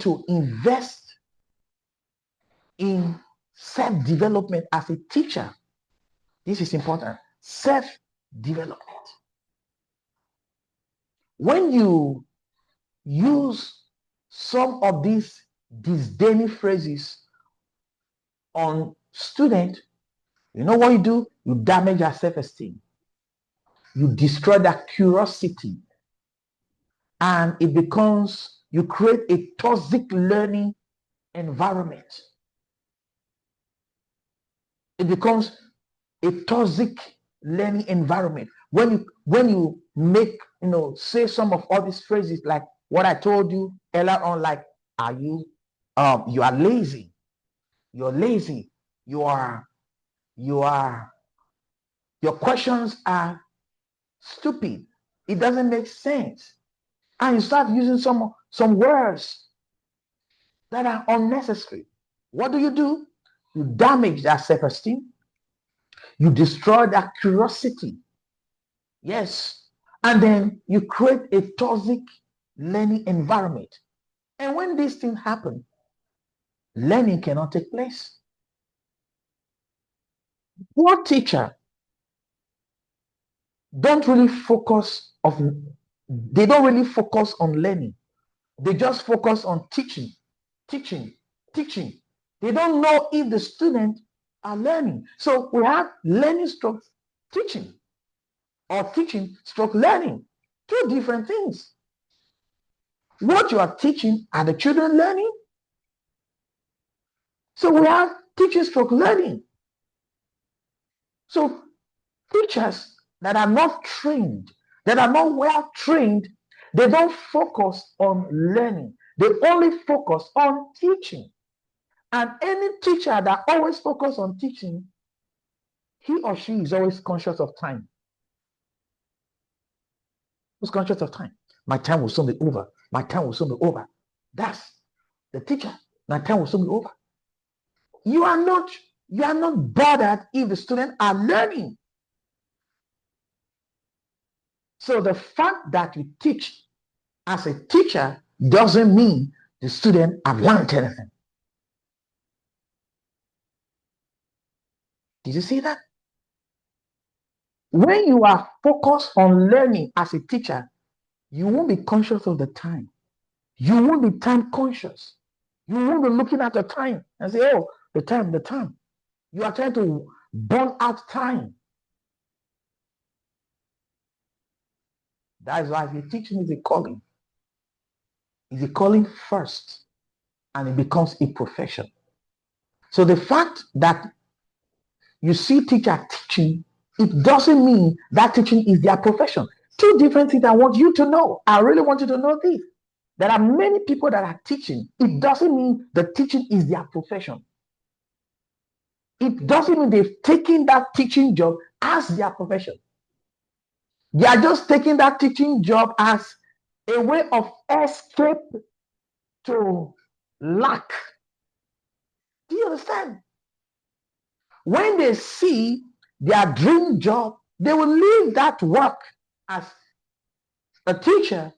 need to invest in self-development as a teacher. This is important. Self-development. When you use some of these disdaining phrases on students, you know what you do? You damage their self-esteem. You destroy their curiosity. And it becomes, you create a toxic learning environment. It becomes a toxic learning environment. When you make, say some of all these phrases like what I told you earlier on, like, you are lazy. You're lazy. Your questions are stupid. It doesn't make sense. And you start using some words that are unnecessary. What do? You damage their self-esteem. You destroy their curiosity. Yes. And then you create a toxic learning environment. And when these things happen, learning cannot take place. Poor teacher don't really focus on learning. They just focus on teaching. They don't know if the students are learning. So we have learning stroke teaching, or teaching stroke learning. Two different things. What you are teaching, are the children learning? So we have teaching stroke learning. So teachers that are not trained, that are not well trained, they don't focus on learning. They only focus on teaching. And any teacher that always focuses on teaching, he or she is always conscious of time. Who's conscious of time? My time will soon be over. My time will soon be over. That's the teacher. My time will soon be over. You are not bothered if the students are learning. So the fact that you teach as a teacher doesn't mean the student have learned anything. Did you see that? When you are focused on learning as a teacher, you won't be conscious of the time. You won't be time conscious. You won't be looking at the time and say, oh, the time. You are trying to burn out time. That is why the teaching is a calling. It's a calling first, and it becomes a profession. So the fact that you see teacher teaching, it doesn't mean that teaching is their profession. Two different things I want you to know. I really want you to know this. There are many people that are teaching. It doesn't mean the teaching is their profession. It doesn't mean they've taken that teaching job as their profession. They are just taking that teaching job as a way of escape to lack. Do you understand? When they see their dream job, they will leave that work as a teacher